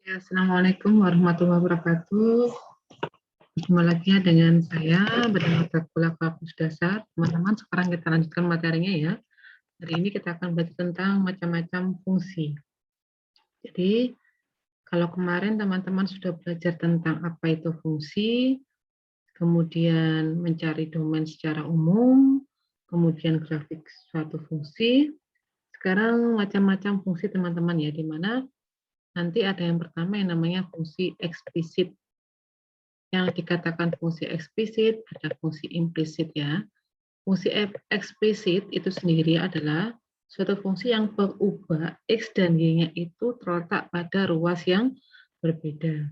Ya, Assalamualaikum warahmatullahi wabarakatuh. Berjumpa lagi ya dengan saya, Badan Matkul Kampus Dasar. Teman-teman, sekarang kita lanjutkan materinya ya. Hari ini kita akan belajar tentang macam-macam fungsi. Jadi, kalau kemarin teman-teman sudah belajar tentang apa itu fungsi, kemudian mencari domain secara umum, kemudian grafik suatu fungsi. Sekarang macam-macam fungsi teman-teman ya, di mana nanti ada yang pertama yang namanya fungsi eksplisit. Yang dikatakan fungsi eksplisit, ada fungsi implisit ya. Fungsi eksplisit itu sendiri adalah suatu fungsi yang berubah X dan Y-nya itu terletak pada ruas yang berbeda.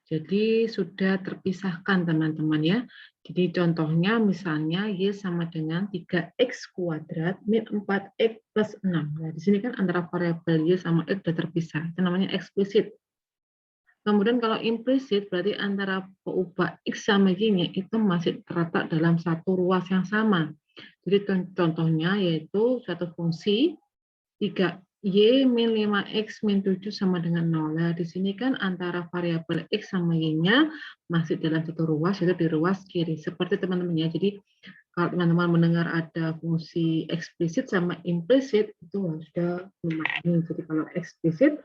Jadi sudah terpisahkan teman-teman ya. Jadi contohnya misalnya Y sama dengan 3X kuadrat min 4X plus 6. Nah, di sini kan antara variabel Y sama X sudah terpisah. Itu namanya eksplisit. Kemudian kalau implisit berarti antara peubah X sama Y-nya itu masih terletak dalam satu ruas yang sama. Jadi contohnya yaitu suatu fungsi 3Y min 5X min 7 sama dengan 0. Nah, di sini kan antara variabel X sama Y-nya masih dalam satu ruas, yaitu di ruas kiri. Seperti teman-teman ya. Jadi kalau teman-teman mendengar ada fungsi eksplisit sama implisit, itu sudah memahami. Jadi kalau eksplisit,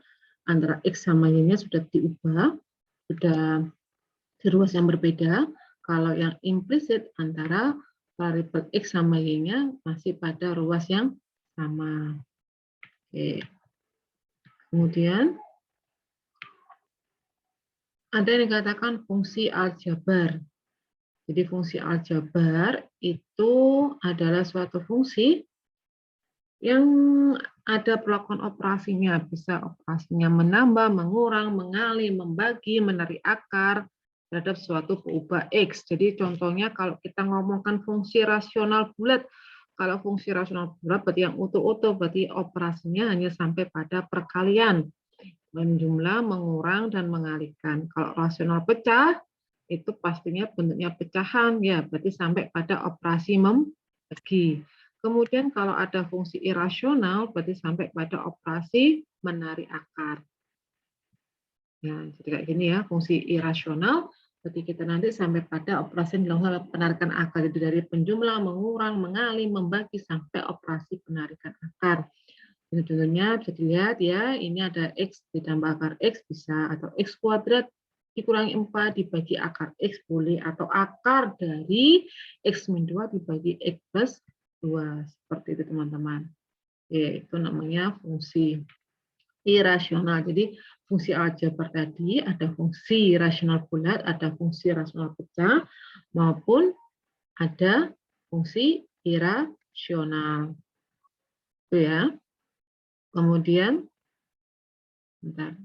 antara X sama Y-nya sudah diubah, sudah di ruas yang berbeda. Kalau yang implisit, antara variabel X sama Y-nya masih pada ruas yang sama. Oke. Kemudian, ada yang dikatakan fungsi aljabar. Jadi fungsi aljabar itu adalah suatu fungsi yang ada perlakuan operasinya, bisa operasinya menambah, mengurang, mengalih, membagi, menarik akar terhadap suatu peubah X. Jadi contohnya kalau kita ngomongkan fungsi rasional bulat, kalau fungsi rasional bulat berarti yang utuh-utuh, berarti operasinya hanya sampai pada perkalian, menjumlah, mengurang, dan mengalihkan. Kalau rasional pecah, itu pastinya bentuknya pecahan, ya berarti sampai pada operasi membagi. Kemudian kalau ada fungsi irasional, berarti sampai pada operasi menarik akar. Ya, jadi kayak gini ya, fungsi irasional, berarti kita nanti sampai pada operasi penarikan akar. Jadi dari penjumlah, mengurang, mengalih, membagi, sampai operasi penarikan akar. Contohnya bisa dilihat ya, ini ada X ditambah akar X bisa, atau X kuadrat dikurangi 4 dibagi akar X boleh, atau akar dari X min 2 dibagi X plus 2. Seperti itu teman-teman. Ya, itu namanya fungsi irasional. Jadi fungsi aljabar tadi ada fungsi rasional bulat, ada fungsi rasional pecah, maupun ada fungsi irasional. Itu ya. Kemudian, bentar.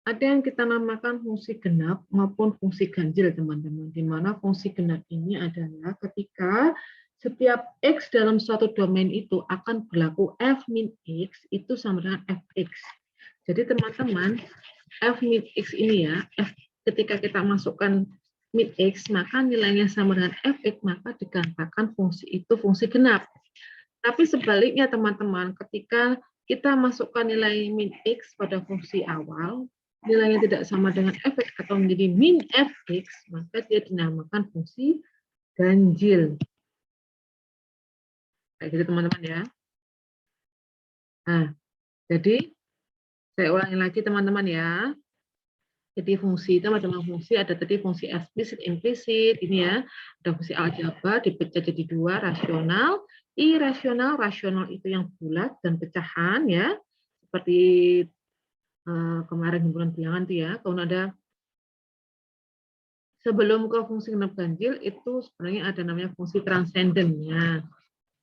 Ada yang kita namakan fungsi genap maupun fungsi ganjil, teman-teman. Di mana fungsi genap ini adalah ketika setiap X dalam suatu domain itu akan berlaku F min X itu sama dengan Fx. Jadi teman-teman, F min X ini ya, ketika kita masukkan min X, maka nilainya sama dengan Fx, maka dikatakan fungsi itu fungsi genap. Tapi sebaliknya teman-teman, ketika kita masukkan nilai min X pada fungsi awal, nilainya tidak sama dengan fx atau menjadi min fx, maka dia dinamakan fungsi ganjil. Kayak gitu teman-teman ya. Nah, jadi saya ulangi lagi teman-teman ya. Jadi fungsi itu macam fungsi, ada tadi fungsi eksplisit, implisit, ini ya. Ada fungsi aljabar dipecah jadi dua, rasional, irasional. Rasional itu yang bulat dan pecahan ya. Seperti kemarin himpunan bilangan itu ya. Kalau ada sebelum ke fungsi genap ganjil itu sebenarnya ada namanya fungsi transenden ya.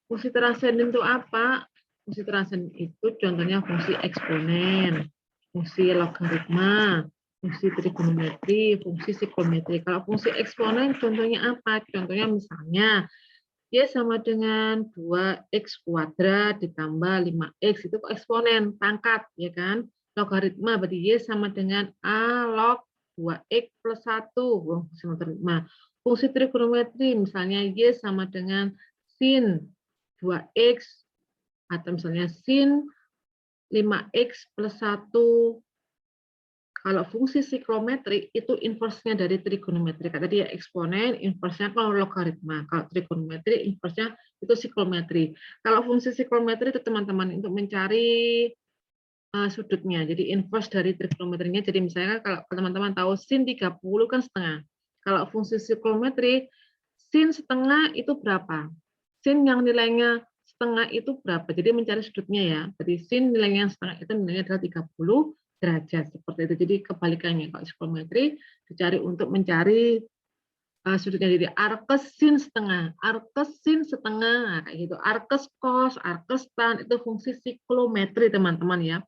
Fungsi transenden itu apa? Fungsi transenden itu contohnya fungsi eksponen, fungsi logaritma, fungsi trigonometri, fungsi psikometri. Kalau fungsi eksponen contohnya apa? Contohnya misalnya Y sama dengan 2x kuadrat ditambah 5x, itu eksponen, pangkat, ya kan? Logaritma berarti Y sama dengan A log 2x plus 1, fungsi logaritma. Fungsi trigonometri, misalnya Y sama dengan sin 2x Atau misalnya sin 5x plus 1. Kalau fungsi siklometri itu inversnya dari trigonometri. Tadi ya eksponen, inversnya kalau logaritma. Kalau trigonometri, inversnya itu siklometri. Kalau fungsi siklometri itu teman-teman untuk mencari sudutnya. Jadi inverse dari trigonometrinya. Jadi misalnya kalau teman-teman tahu sin 30 kan setengah. Kalau fungsi siklometri, sin setengah itu berapa? Sin yang nilainya setengah itu berapa? Jadi mencari sudutnya ya. Jadi sin nilainya setengah itu nilainya adalah 30 derajat. Seperti itu. Jadi kebalikannya. Kalau siklometri dicari untuk mencari sudutnya. Jadi arkes sin setengah, kayak gitu. Arkes cos, arkes tan itu fungsi siklometri teman-teman ya.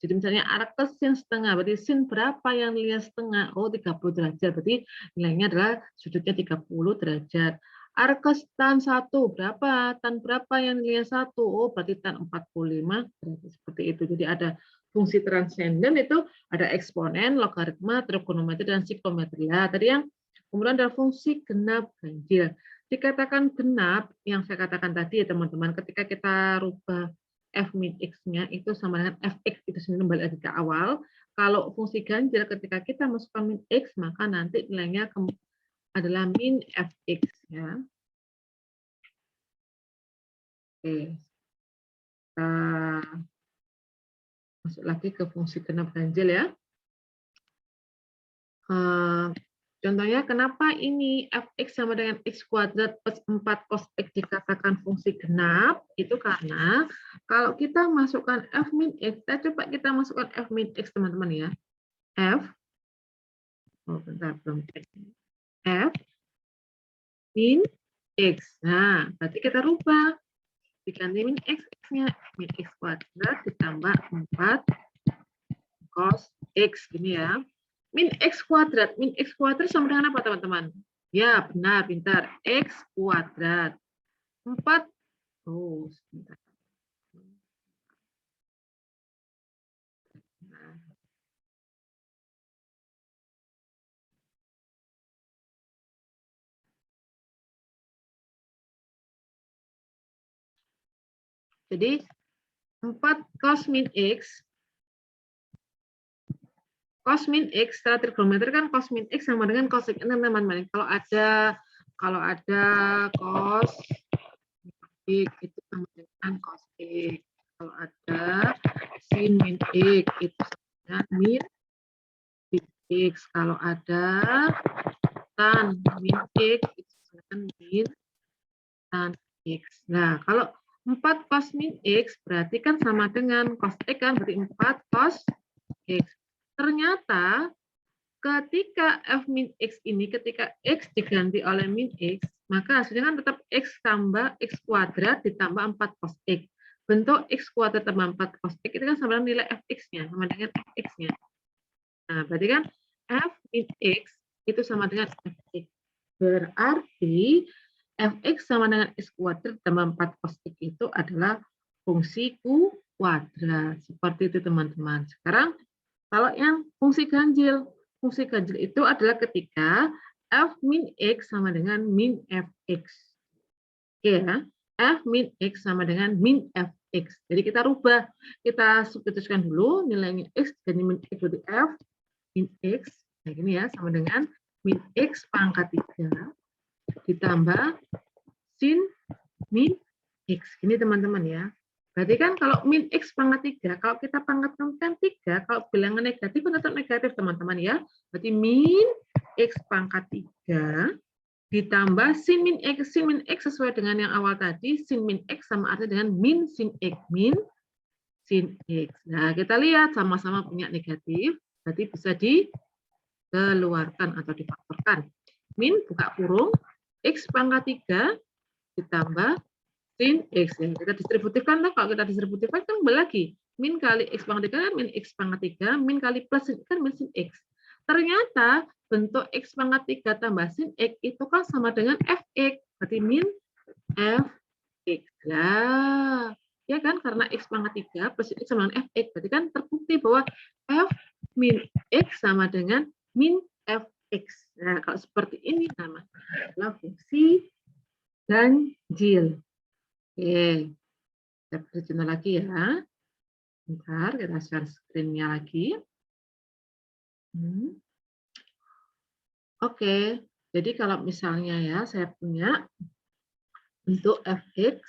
Jadi misalnya arkes sin setengah, berarti sin berapa yang nilainya setengah? Oh 30 derajat, berarti nilainya adalah sudutnya 30 derajat. Arkes tan 1 berapa? Tan berapa yang nilainya 1? Oh berarti tan 45 derajat. Seperti itu. Jadi ada fungsi transenden itu ada eksponen, logaritma, trigonometri, dan siklometri. Ya, tadi yang kemudian ada fungsi genap ganjil. Dikatakan genap, yang saya katakan tadi ya teman-teman, ketika kita rubah f min x-nya itu sama dengan fx, itu sebenarnya kembali lagi ke awal. Kalau fungsi ganjil ketika kita masukkan min x, maka nanti nilainya adalah min fx. Ya. Oke. Kita masuk lagi ke fungsi genap ganjil ya. Contohnya, kenapa ini fx sama dengan x kuadrat plus 4 cos x dikatakan fungsi genap? Itu karena kalau kita masukkan f min x, coba kita masukkan f min x teman-teman ya. F, bentar, belum f min x. Nah, berarti kita rubah. Diganti min x, x-nya min x kuadrat ditambah 4 cos x, gini ya. Min x kuadrat sama dengan apa teman-teman? Ya benar, pintar. X kuadrat 4. Oh, sebentar. Nah. Jadi 4 cos min x, setelah trigonometri kan cos min x sama dengan cos x. Teman-teman, kalau ada cos x itu sama dengan cos x. Kalau ada sin min x itu sama dengan min x. Kalau ada tan min x itu sama dengan min tan x. Nah, kalau 4 cos min x berarti kan sama dengan cos x kan, berarti 4 cos x. Ternyata ketika f min x ini, ketika x diganti oleh min x, maka hasilnya kan tetap x tambah x kuadrat ditambah 4 cos x. Bentuk x kuadrat tambah 4 cos x itu kan sama dengan nilai fx-nya, sama dengan fx-nya. Nah, berarti kan f min x itu sama dengan fx. Berarti fx sama dengan x kuadrat tambah 4 cos x itu adalah fungsi kuadrat. Seperti itu teman-teman. Sekarang kalau yang fungsi ganjil itu adalah ketika f min x sama dengan min fx. Oke ya, f min x sama dengan min fx. Jadi kita rubah, kita substitusikan dulu nilainya x jadi min x berarti f min x. Nah ini ya sama dengan min x pangkat 3 ditambah sin min x. Ini teman-teman ya. Berarti kan kalau min x pangkat 3, kalau kita pangkatkan 3, kalau bilangan negatif tetap negatif teman-teman ya. Berarti min x pangkat 3 ditambah sin min x sesuai dengan yang awal tadi, sin min x sama artinya dengan min sin x. Nah, kita lihat sama-sama punya negatif, berarti bisa dikeluarkan atau difaktorkan. Min buka kurung x pangkat 3 ditambah sin x. Ya, kita distributifkan, kalau kita distributifkan kan kembali lagi. Min kali x pangkat 3 kan min x pangkat 3, min kali plus kan min sin x. Ternyata bentuk x pangkat 3 tambah sin x itu kan sama dengan fx. Berarti min fx. Lah, ya kan karena x pangkat 3 plus x sama dengan fx. Berarti kan terbukti bahwa f min x sama dengan min fx. Nah, kalau seperti ini namanya adalah fungsi ganjil. Oke. Saya beri contoh lagi ya. Bentar, kita share screen-nya lagi. Oke, jadi kalau misalnya ya, saya punya bentuk fx,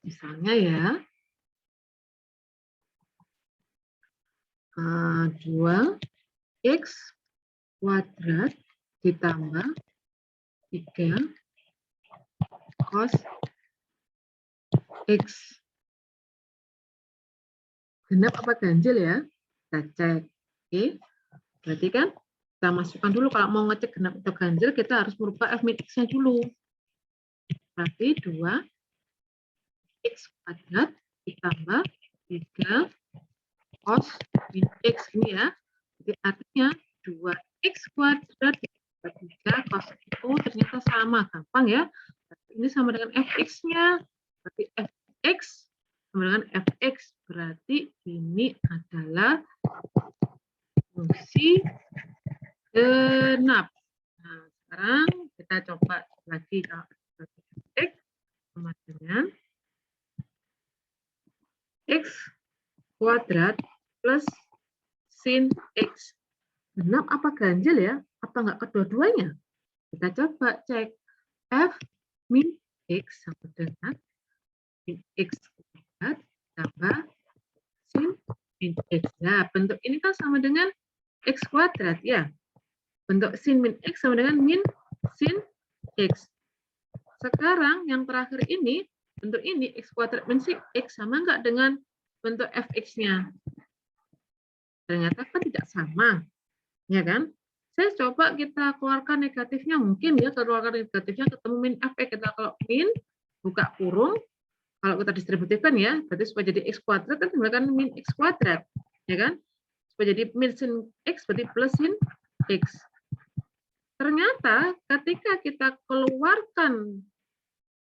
misalnya ya, 2x kuadrat ditambah 3 cos x. Genap apa ganjil ya? Kita cek. Oke, berarti kan kita masukkan dulu kalau mau ngecek genap atau ganjil, kita harus merubah f min x-nya dulu. Berarti 2x kuadrat ditambah 3 cos min x ini ya. Jadi artinya 2x kuadrat ditambah 3 cos itu ternyata sama, gampang ya. Ini sama dengan fx-nya. Berarti fx sama dengan fx. Berarti ini adalah fungsi genap. Nah, sekarang kita coba lagi x sama dengan x kuadrat plus sin x. Genap apa ganjil ya? Apa enggak kedua-duanya? Kita coba cek. F min x sama dengan min x kuadrat tambah sin min x. Nah, bentuk ini kan sama dengan x kuadrat ya. Bentuk sin min x sama dengan min sin x. Sekarang yang terakhir ini, bentuk ini x kuadrat min sin x sama enggak dengan bentuk fx-nya? Ternyata kan tidak sama. Ya kan? Saya coba kita keluarkan negatifnya, mungkin ya keluarkan negatifnya ketemu min fx. Kita kalau min buka kurung, kalau kita distributifkan ya, berarti supaya jadi x kuadrat kan menggunakan min x kuadrat, ya kan? Supaya jadi min sin x berarti plus sin x. Ternyata ketika kita keluarkan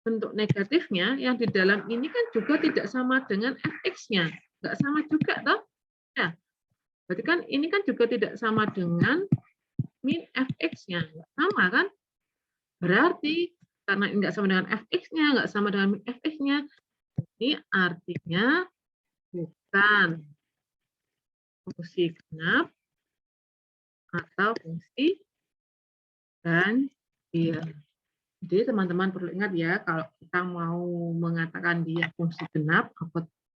bentuk negatifnya, yang di dalam ini kan juga tidak sama dengan fx-nya. Nggak sama juga, toh? Ya. Berarti kan ini kan juga tidak sama dengan min fx-nya. Sama kan? Berarti karena nggak sama dengan fx-nya, nggak sama dengan min fx-nya, ini artinya bukan fungsi genap atau fungsi ganjil. Jadi teman-teman perlu ingat ya, kalau kita mau mengatakan dia fungsi genap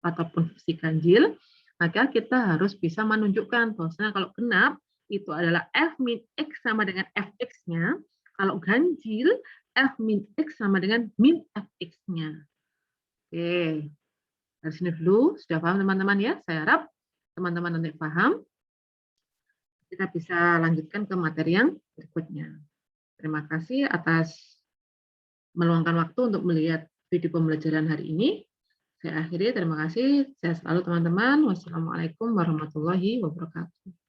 ataupun fungsi ganjil, maka kita harus bisa menunjukkan bahwasanya kalau genap itu adalah f min x sama dengan fx-nya, kalau ganjil f min x sama dengan min fx-nya. Oke, dari sini dulu sudah paham teman-teman ya. Saya harap teman-teman nanti paham. Kita bisa lanjutkan ke materi yang berikutnya. Terima kasih atas meluangkan waktu untuk melihat video pembelajaran hari ini. Saya akhiri, terima kasih. Sehat selalu teman-teman. Wassalamualaikum warahmatullahi wabarakatuh.